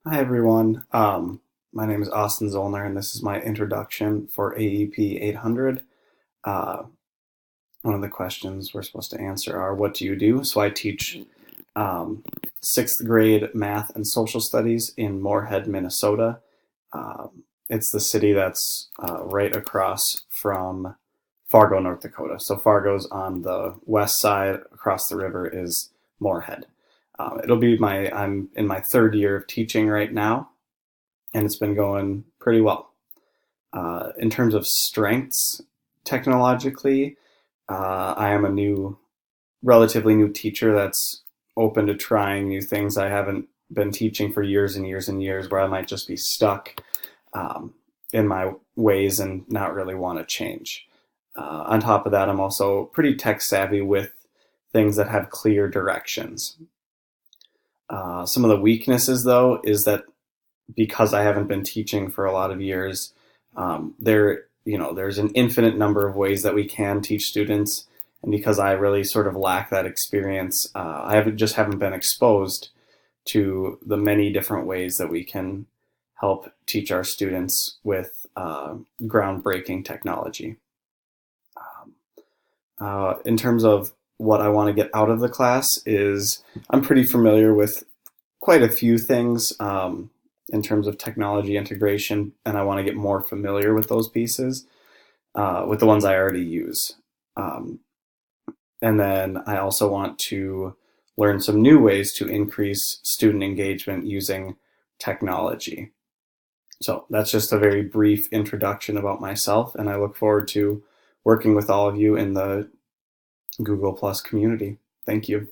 Hi everyone. My name is Austin Zollner, and this is my introduction for AEP800. Uh, One of the questions we're supposed to answer are, what do you do? So I teach um, sixth grade math and social studies in Moorhead, Minnesota. It's the city that's right across from Fargo, North Dakota. So Fargo's on the west side. Across the river is Moorhead. I'm in my third year of teaching right now, and it's been going pretty well. In terms of strengths, technologically, I am relatively new teacher that's open to trying new things. I haven't been teaching for years and years and years, where I might just be stuck in my ways and not really want to change. On top of that, I'm also pretty tech savvy with things that have clear directions. Some of the weaknesses, though, is that because I haven't been teaching for a lot of years, there's an infinite number of ways that we can teach students, and because I really sort of lack that experience, I haven't been exposed to the many different ways that we can help teach our students with groundbreaking technology. In terms of what I want to get out of the class is I'm pretty familiar with quite a few things in terms of technology integration, and I want to get more familiar with those pieces, with the ones I already use. And then I also want to learn some new ways to increase student engagement using technology. So that's just a very brief introduction about myself, and I look forward to working with all of you in the Google Plus community. Thank you.